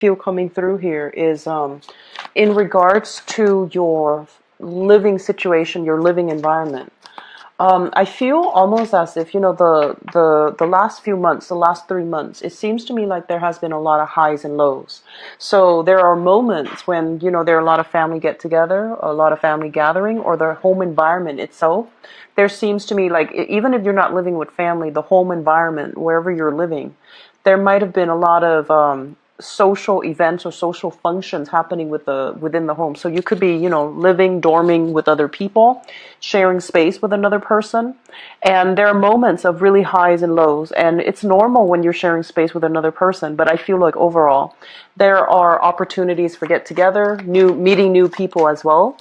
feel coming through here is in regards to your living situation, your living environment. I feel almost as if, the last few months, the last 3 months, it seems to me like there has been a lot of highs and lows. So there are moments when, there are a lot of family get together, a lot of family gathering, or the home environment itself. There seems to me like even if you're not living with family, the home environment, wherever you're living, there might have been a lot of social events or social functions happening within the home. So you could be, living, dorming with other people, sharing space with another person. And there are moments of really highs and lows. And it's normal when you're sharing space with another person. But I feel like overall, there are opportunities for get together, meeting new people as well,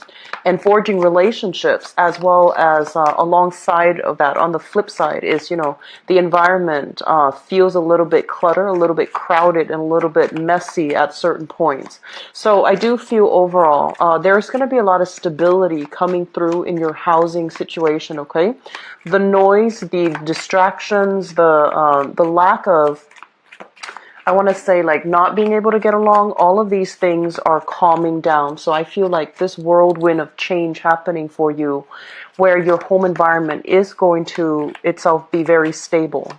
and forging relationships, as well as alongside of that, on the flip side is, the environment feels a little bit cluttered, a little bit crowded, and a little bit messy at certain points. So I do feel overall there's going to be a lot of stability coming through in your housing situation, okay? The noise, the distractions, the lack of, I want to say, like, not being able to get along, all of these things are calming down. So I feel like this whirlwind of change happening for you, where your home environment is going to itself be very stable.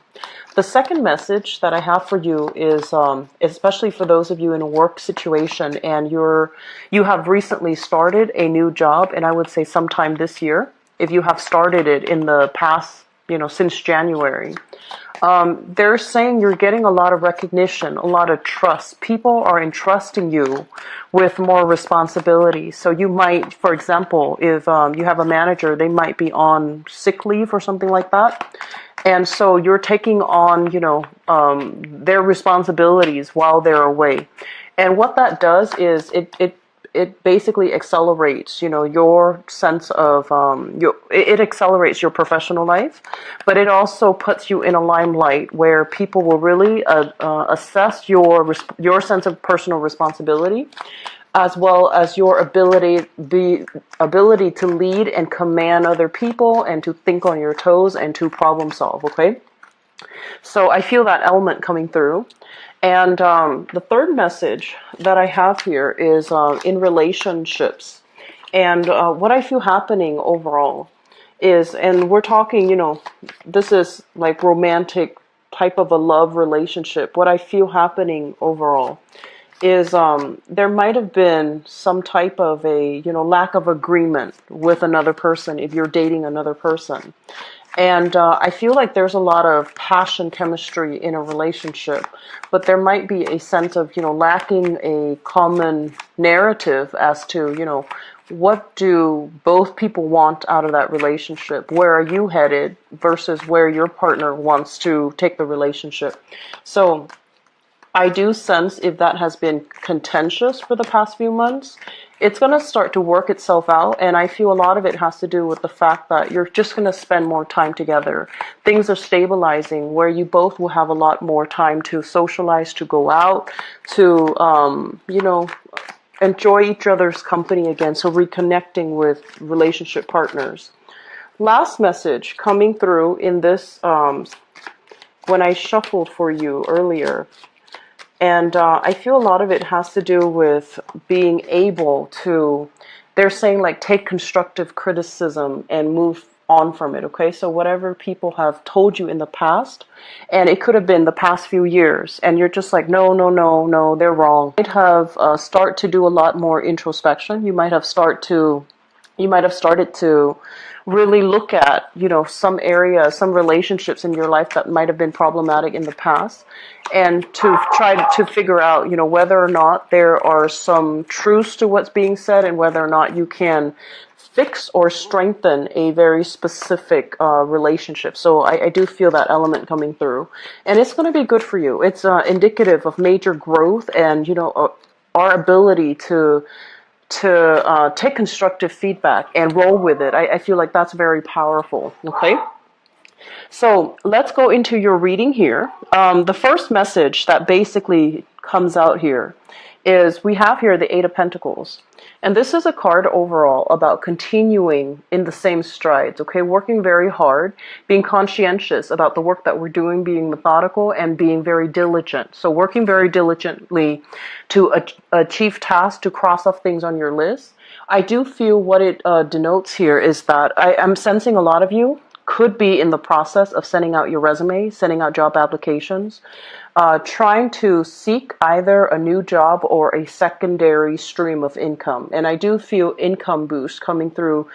The second message that I have for you is, especially for those of you in a work situation and you have recently started a new job, and I would say sometime this year, if you have started it in the past, since January. They're saying you're getting a lot of recognition, a lot of trust. People are entrusting you with more responsibility. So you might, for example, if you have a manager, they might be on sick leave or something like that. And so you're taking on, their responsibilities while they're away. And what that does is it basically accelerates, your sense of, it accelerates your professional life, but it also puts you in a limelight where people will really assess your sense of personal responsibility, as well as your the ability to lead and command other people and to think on your toes and to problem solve, okay? So I feel that element coming through. And the third message that I have here is in relationships. And what I feel happening overall is, and we're talking, this is like romantic type of a love relationship. What I feel happening overall is there might have been some type of a, lack of agreement with another person if you're dating another person. And I feel like there's a lot of passion, chemistry in a relationship, but there might be a sense of, lacking a common narrative as to, what do both people want out of that relationship? Where are you headed versus where your partner wants to take the relationship? So I do sense if that has been contentious for the past few months, it's going to start to work itself out. And I feel a lot of it has to do with the fact that you're just going to spend more time together. Things are stabilizing where you both will have a lot more time to socialize, to go out, to, enjoy each other's company again. So reconnecting with relationship partners. Last message coming through in this, when I shuffled for you earlier. And I feel a lot of it has to do with being able to, they're saying like take constructive criticism and move on from it, okay? So whatever people have told you in the past, and it could have been the past few years, and you're just like, no, they're wrong. You might have start to do a lot more introspection. You might have started to really look at, some areas, some relationships in your life that might have been problematic in the past, and to try to figure out, whether or not there are some truths to what's being said and whether or not you can fix or strengthen a very specific relationship. So I do feel that element coming through, and it's going to be good for you. It's indicative of major growth and, our ability to take constructive feedback and roll with it. I feel like that's very powerful, okay? So let's go into your reading here. The first message that basically comes out here is we have here the Eight of Pentacles. And this is a card overall about continuing in the same strides, okay? Working very hard, being conscientious about the work that we're doing, being methodical, and being very diligent. So working very diligently to achieve tasks, to cross off things on your list. I do feel what it denotes here is that I'm sensing a lot of you could be in the process of sending out your resume, sending out job applications, trying to seek either a new job or a secondary stream of income. And I do feel income boost coming through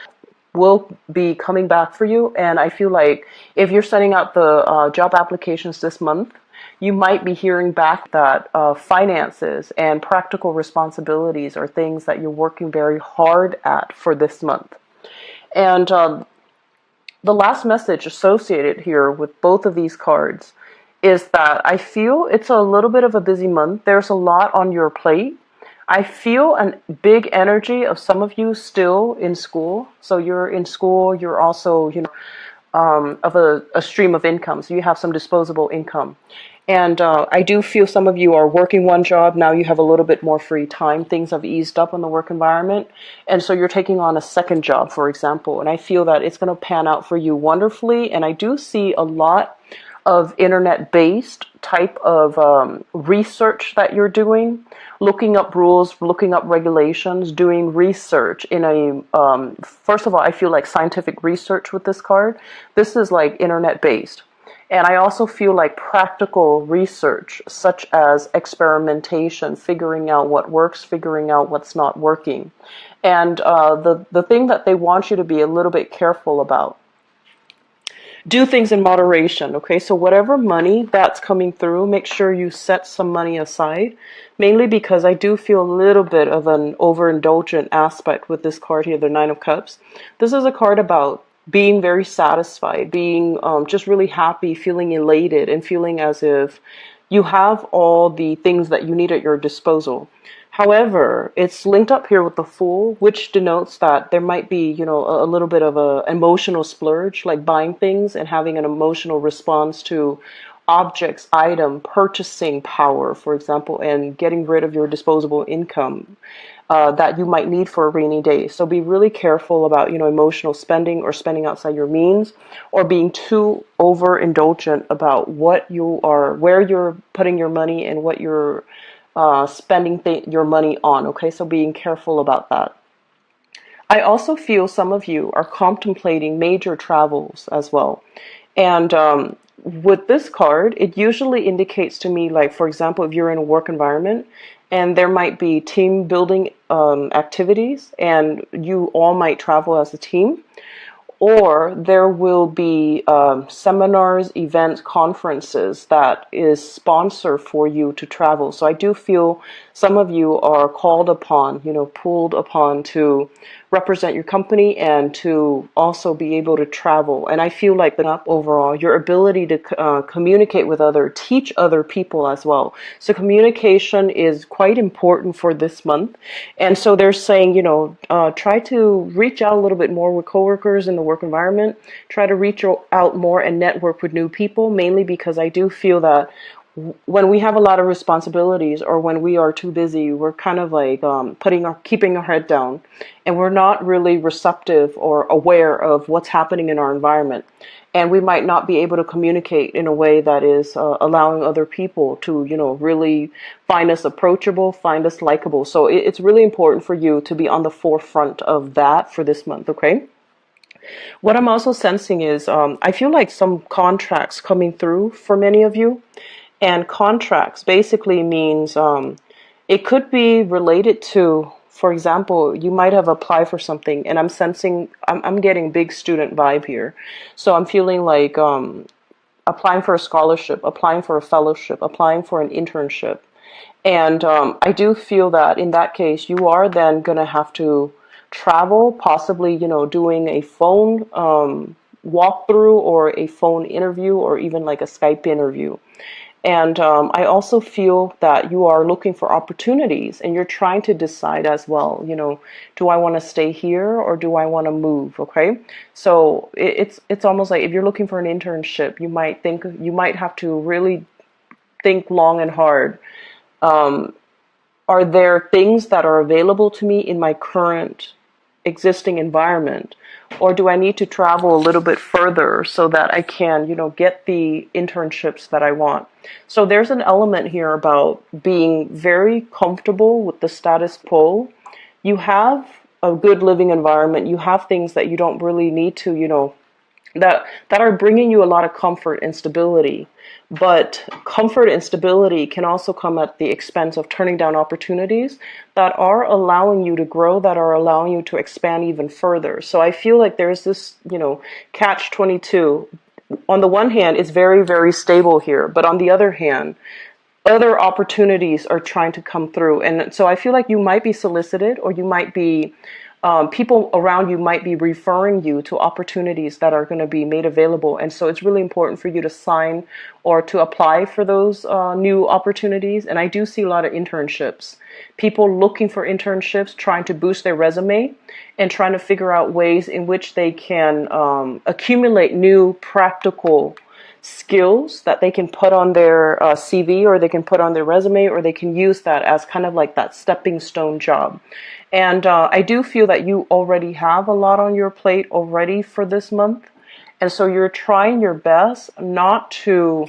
will be coming back for you. And I feel like if you're sending out the job applications this month, you might be hearing back that finances and practical responsibilities are things that you're working very hard at for this month. And the last message associated here with both of these cards is that I feel it's a little bit of a busy month. There's a lot on your plate. I feel a big energy of some of you still in school. So you're in school, you're also, of a stream of income. So you have some disposable income. And I do feel some of you are working one job. Now you have a little bit more free time. Things have eased up in the work environment. And so you're taking on a second job, for example. And I feel that it's going to pan out for you wonderfully. And I do see a lot of internet-based type of research that you're doing, looking up rules, looking up regulations, doing research in a, first of all, I feel like scientific research with this card. This is like internet-based. And I also feel like practical research, such as experimentation, figuring out what works, figuring out what's not working. And the thing that they want you to be a little bit careful about, do things in moderation, okay? So whatever money that's coming through, make sure you set some money aside, mainly because I do feel a little bit of an overindulgent aspect with this card here, the Nine of Cups. This is a card about being very satisfied, being just really happy, feeling elated, and feeling as if you have all the things that you need at your disposal. However, it's linked up here with the Fool, which denotes that there might be, a little bit of an emotional splurge, like buying things and having an emotional response to objects, item, purchasing power, for example, and getting rid of your disposable income that you might need for a rainy day. So be really careful about, emotional spending or spending outside your means, or being too overindulgent about where you're putting your money and what you're spending your money on. Okay, so being careful about that. I also feel some of you are contemplating major travels as well. And with this card, it usually indicates to me, like, for example, if you're in a work environment and there might be team building activities and you all might travel as a team, or there will be seminars, events, conferences that is sponsored for you to travel. So I do feel some of you are called upon, pulled upon to represent your company and to also be able to travel. And I feel like that overall, your ability to communicate with teach other people as well. So communication is quite important for this month. And so they're saying, try to reach out a little bit more with coworkers in the work environment. Try to reach out more and network with new people, mainly because I do feel that when we have a lot of responsibilities or when we are too busy, we're kind of like keeping our head down, and we're not really receptive or aware of what's happening in our environment. And we might not be able to communicate in a way that is allowing other people to, really find us approachable, find us likable. So it's really important for you to be on the forefront of that for this month, okay? What I'm also sensing is I feel like some contracts coming through for many of you. And contracts basically means it could be related to, for example, you might have applied for something, and I'm getting big student vibe here. So I'm feeling like applying for a scholarship, applying for a fellowship, applying for an internship. And I do feel that in that case, you are then going to have to travel, possibly, doing a phone walkthrough or a phone interview or even like a Skype interview. And I also feel that you are looking for opportunities and you're trying to decide as well, do I want to stay here or do I want to move? Okay. So it's almost like if you're looking for an internship, you might have to really think long and hard. Are there things that are available to me in my current existing environment? Or do I need to travel a little bit further so that I can, get the internships that I want? So there's an element here about being very comfortable with the status quo. You have a good living environment. You have things that you don't really need to, that are bringing you a lot of comfort and stability. But comfort and stability can also come at the expense of turning down opportunities that are allowing you to grow, that are allowing you to expand even further. So I feel like there's this, catch 22. On the one hand, it's very, very stable here. But on the other hand, other opportunities are trying to come through. And so I feel like you might be solicited, or you might be people around you might be referring you to opportunities that are going to be made available. And so it's really important for you to sign or to apply for those new opportunities. And I do see a lot of internships, people looking for internships, trying to boost their resume and trying to figure out ways in which they can accumulate new practical skills that they can put on their CV, or they can put on their resume, or they can use that as kind of like that stepping stone job. And I do feel that you already have a lot on your plate already for this month. And so you're trying your best not to,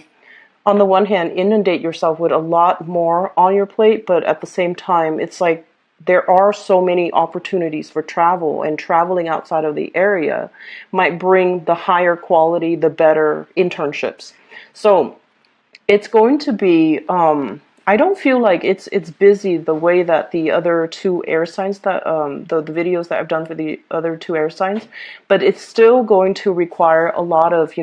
on the one hand, inundate yourself with a lot more on your plate, but at the same time, it's like there are so many opportunities for travel, and traveling outside of the area might bring the higher quality, the better internships. So it's going to be, I don't feel like it's busy the way that the other two air signs that, the videos that I've done for the other two air signs, but it's still going to require a lot of,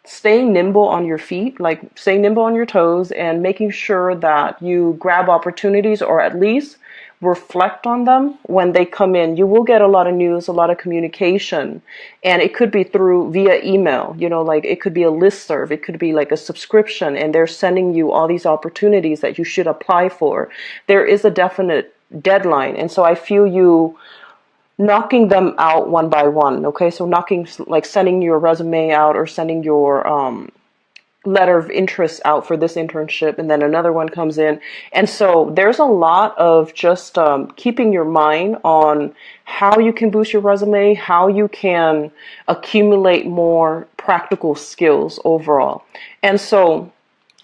staying nimble on your feet, like staying nimble on your toes, and making sure that you grab opportunities, or at least reflect on them when they come in. You will get a lot of news, a lot of communication, and it could be via email, like it could be a listserv, it could be like a subscription, and they're sending you all these opportunities that you should apply for. There is a definite deadline, and so I feel you knocking them out one by one. Okay, so sending your resume out, or sending your letter of interest out for this internship, and then another one comes in. And so there's a lot of just keeping your mind on how you can boost your resume, how you can accumulate more practical skills overall. And so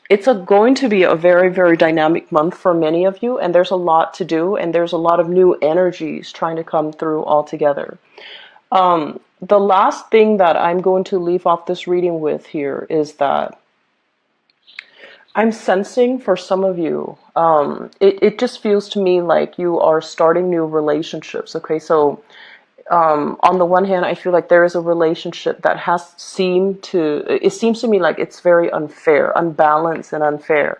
it's going to be a very, very dynamic month for many of you, and there's a lot to do, and there's a lot of new energies trying to come through all together. The last thing that I'm going to leave off this reading with here is that I'm sensing for some of you, it just feels to me like you are starting new relationships. Okay, so on the one hand, I feel like there is a relationship that it seems to me like it's very unfair, unbalanced and unfair.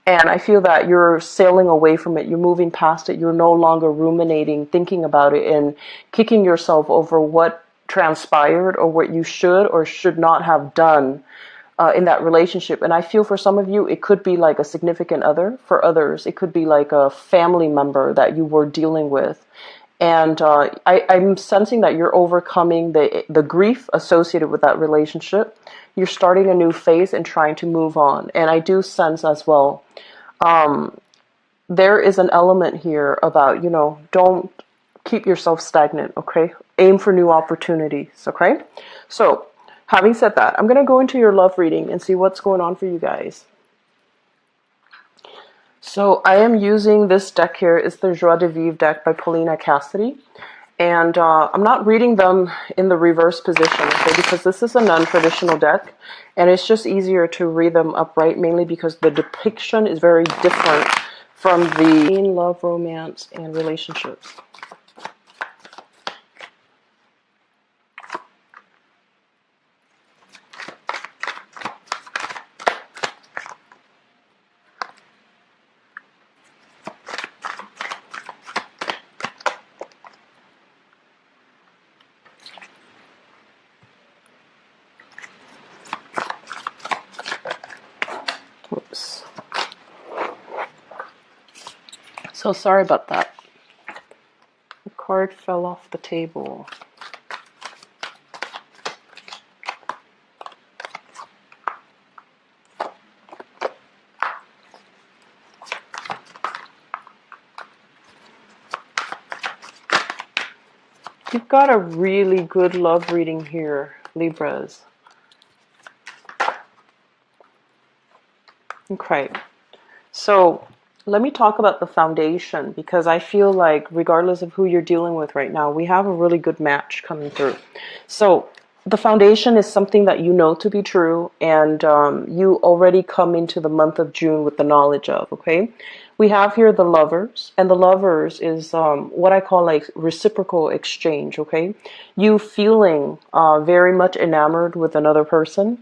And I feel that you're sailing away from it. You're moving past it. You're no longer ruminating, thinking about it, and kicking yourself over what transpired or what you should or should not have done in that relationship. And I feel for some of you, it could be like a significant other. For others, it could be like a family member that you were dealing with. And I'm sensing that you're overcoming the grief associated with that relationship. You're starting a new phase and trying to move on. And I do sense as well, there is an element here about, don't keep yourself stagnant, okay? Aim for new opportunities, okay? So, having said that, I'm going to go into your love reading and see what's going on for you guys. So I am using this deck here. It's the Joie de Vivre deck by Paulina Cassidy. And I'm not reading them in the reverse position, okay, because this is a non-traditional deck. And it's just easier to read them upright, mainly because the depiction is very different from the love, romance, and relationships. So sorry about that. The card fell off the table. You've got a really good love reading here, Libras. Okay. So let me talk about the foundation, because I feel like regardless of who you're dealing with right now, we have a really good match coming through. So the foundation is something that you know to be true, and you already come into the month of June with the knowledge of, okay? We have here the lovers, and the lovers is what I call like reciprocal exchange, okay? You feeling very much enamored with another person,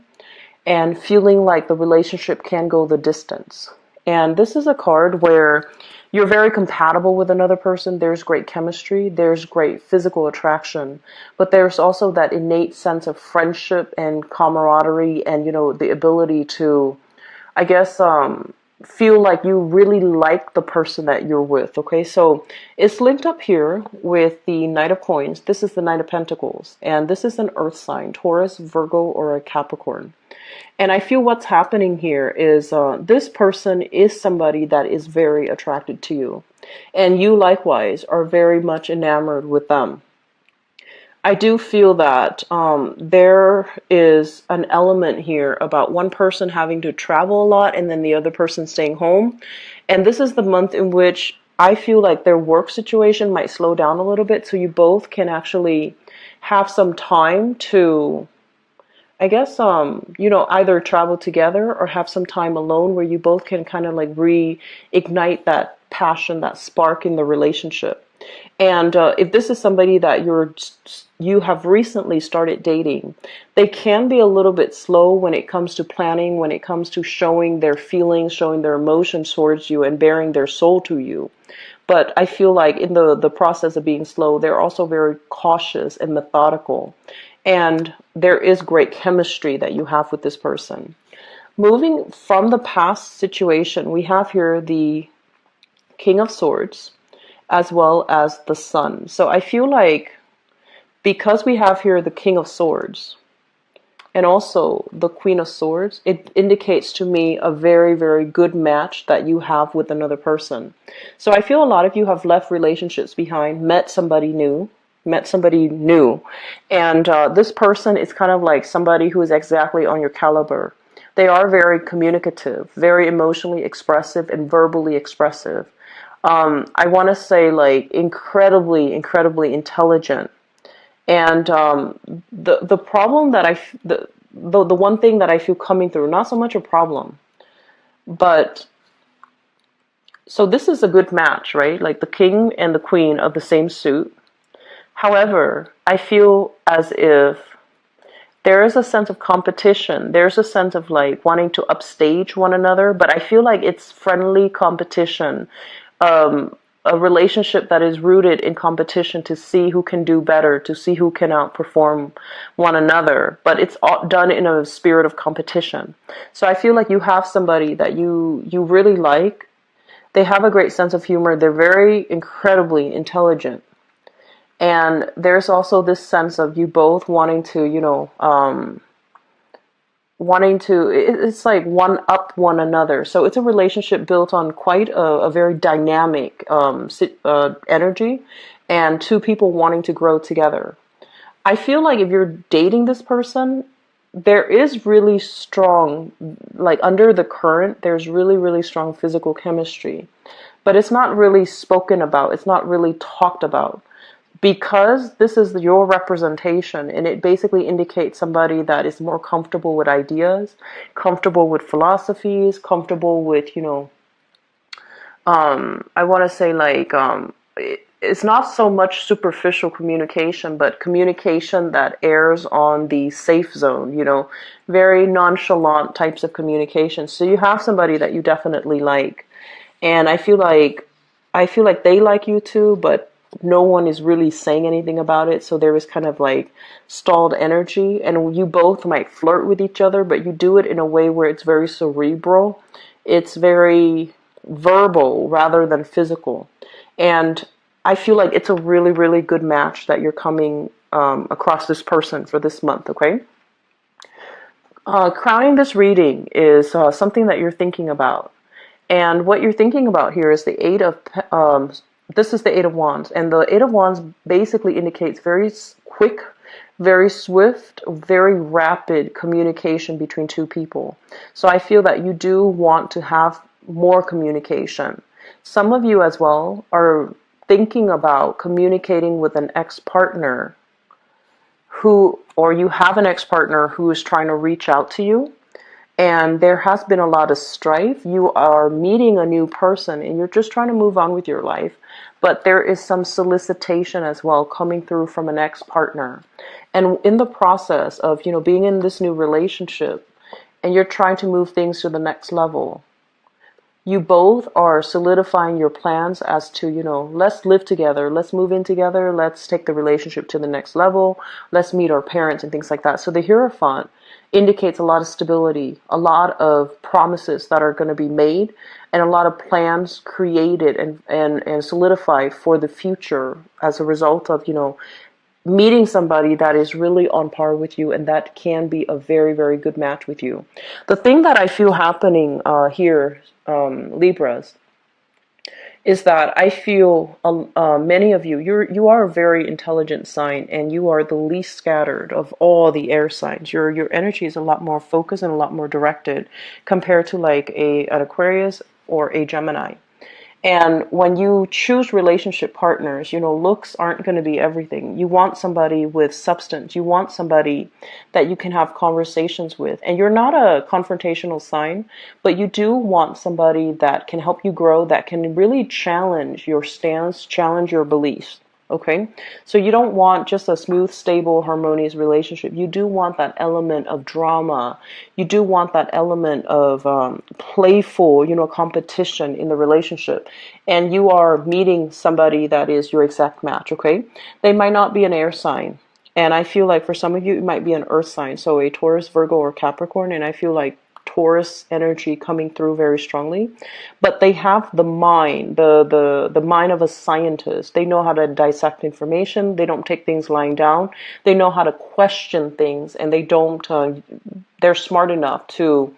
and feeling like the relationship can go the distance. And this is a card where you're very compatible with another person. There's great chemistry. There's great physical attraction. But there's also that innate sense of friendship and camaraderie and, you know, the ability to, I guess, feel like you really like the person that you're with, okay? So it's linked up here with the Knight of Coins. This is the Knight of Pentacles. And this is an earth sign, Taurus, Virgo, or a Capricorn. And I feel what's happening here is this person is somebody that is very attracted to you. And you likewise are very much enamored with them. I do feel that there is an element here about one person having to travel a lot and then the other person staying home. And this is the month in which I feel like their work situation might slow down a little bit, so you both can actually have some time to, I guess, you know, either travel together or have some time alone where you both can kind of like reignite that passion, that spark in the relationship. And if this is somebody that you have recently started dating, they can be a little bit slow when it comes to planning, when it comes to showing their feelings, showing their emotions towards you, and bearing their soul to you. But I feel like in the process of being slow, they're also very cautious and methodical. And there is great chemistry that you have with this person. Moving from the past situation, we have here the King of Swords, as well as the Sun. So I feel like because we have here the King of Swords and also the Queen of Swords, it indicates to me a very, very good match that you have with another person. So I feel a lot of you have left relationships behind, met somebody new, and this person is kind of like somebody who is exactly on your caliber. They are very communicative, very emotionally expressive, and verbally expressive. I want to say like incredibly, incredibly intelligent. And the problem that the one thing that I feel coming through, not so much a problem, but so this is a good match, right? Like the king and the queen of the same suit. However, I feel as if there is a sense of competition. There's a sense of like wanting to upstage one another, but I feel like it's friendly competition. A relationship that is rooted in competition to see who can do better, to see who can outperform one another, but it's all done in a spirit of competition. So I feel like you have somebody that you really like. They have a great sense of humor. They're very incredibly intelligent. And there's also this sense of you both wanting to, you know, it's like one up one another. So it's a relationship built on quite a very dynamic energy, and two people wanting to grow together. I feel like if you're dating this person, there is really strong, like under the current, there's really, really strong physical chemistry. But it's not really spoken about. It's not really talked about. Because this is your representation, and it basically indicates somebody that is more comfortable with ideas, comfortable with philosophies, comfortable with, you know, I want to say like, it's not so much superficial communication, but communication that airs on the safe zone, you know, very nonchalant types of communication. So you have somebody that you definitely like. And I feel like they like you too, but no one is really saying anything about it. So there is kind of like stalled energy, and you both might flirt with each other, but you do it in a way where it's very cerebral. It's very verbal rather than physical. And I feel like it's a really, really good match that you're coming across this person for this month, okay? Crowning this reading is something that you're thinking about. And what you're thinking about here is the this is the Eight of Wands. And the Eight of Wands basically indicates very quick, very swift, very rapid communication between two people. So I feel that you do want to have more communication. Some of you as well are thinking about communicating with an ex-partner or you have an ex-partner who is trying to reach out to you, and there has been a lot of strife. You are meeting a new person and you're just trying to move on with your life, but there is some solicitation as well coming through from an ex-partner. And in the process of, being in this new relationship and you're trying to move things to the next level, you both are solidifying your plans as to, let's live together, let's move in together, let's take the relationship to the next level, let's meet our parents and things like that. So the Hierophant indicates a lot of stability, a lot of promises that are going to be made, and a lot of plans created and solidified for the future as a result of, meeting somebody that is really on par with you and that can be a very, very good match with you. The thing that I feel happening here, Libras, is that I feel many of you are a very intelligent sign, and you are the least scattered of all the air signs. Your energy is a lot more focused and a lot more directed compared to like an Aquarius or a Gemini. And when you choose relationship partners, looks aren't going to be everything. You want somebody with substance. You want somebody that you can have conversations with. And you're not a confrontational sign, but you do want somebody that can help you grow, that can really challenge your stance, challenge your beliefs. Okay, so you don't want just a smooth, stable, harmonious relationship. You do want that element of drama. You do want that element of playful, competition in the relationship. And you are meeting somebody that is your exact match, okay? They might not be an air sign. And I feel like for some of you, it might be an earth sign. So a Taurus, Virgo, or Capricorn. And I feel like Taurus energy coming through very strongly, but they have the mind, the mind of a scientist. They know how to dissect information. They don't take things lying down. They know how to question things, and they don't. They're smart enough to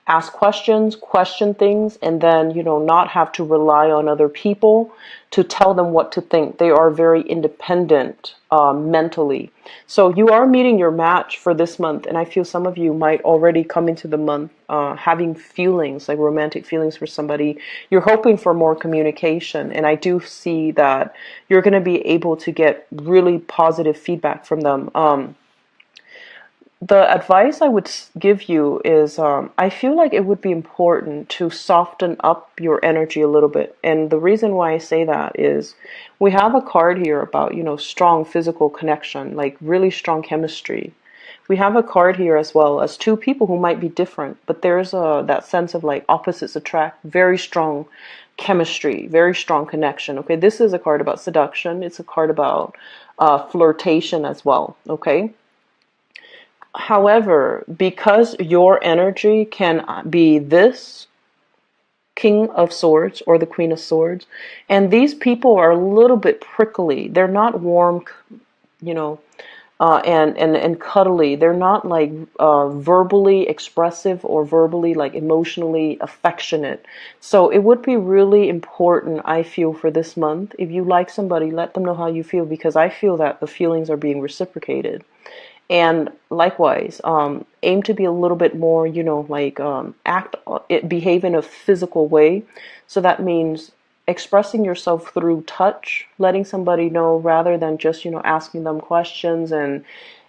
ask questions, question things, and then, not have to rely on other people to tell them what to think. They are very independent mentally. So you are meeting your match for this month, and I feel some of you might already come into the month having feelings, like romantic feelings for somebody. You're hoping for more communication, and I do see that you're going to be able to get really positive feedback from them. The advice I would give you is I feel like it would be important to soften up your energy a little bit. And the reason why I say that is we have a card here about, strong physical connection, like really strong chemistry. We have a card here as well as two people who might be different, but there's that sense of like opposites attract, very strong chemistry, very strong connection. Okay, this is a card about seduction. It's a card about flirtation as well. Okay. However, because your energy can be this King of Swords or the Queen of Swords, and these people are a little bit prickly. They're not warm, and cuddly. They're not like verbally expressive or verbally like emotionally affectionate. So it would be really important, I feel, for this month, if you like somebody, let them know how you feel, because I feel that the feelings are being reciprocated. And likewise, aim to be a little bit more, behave in a physical way. So that means expressing yourself through touch, letting somebody know rather than just, asking them questions and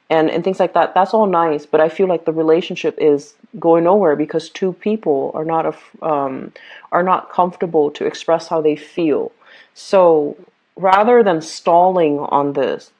things like that. That's all nice, but I feel like the relationship is going nowhere because two people are not comfortable to express how they feel. So rather than stalling on this,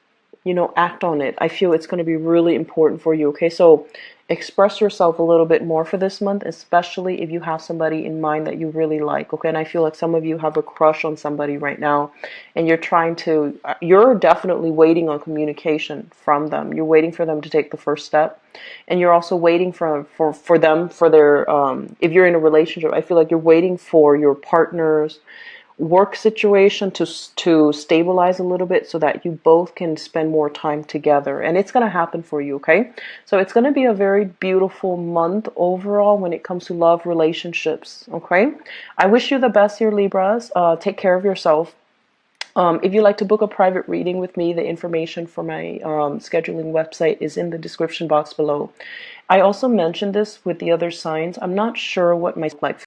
act on it. I feel it's going to be really important for you. Okay, so express yourself a little bit more for this month, especially if you have somebody in mind that you really like. Okay, and I feel like some of you have a crush on somebody right now, and you're definitely waiting on communication from them. You're waiting for them to take the first step, and you're also waiting for them for their if you're in a relationship, I feel like you're waiting for your partner's work situation to stabilize a little bit so that you both can spend more time together, and it's going to happen for you. Okay, so it's going to be a very beautiful month overall when it comes to love, relationships. Okay, I wish you the best here, Libras. Take care of yourself. If you'd like to book a private reading with me, the information for my scheduling website is in the description box below. I also mentioned this with the other signs. I'm not sure what my like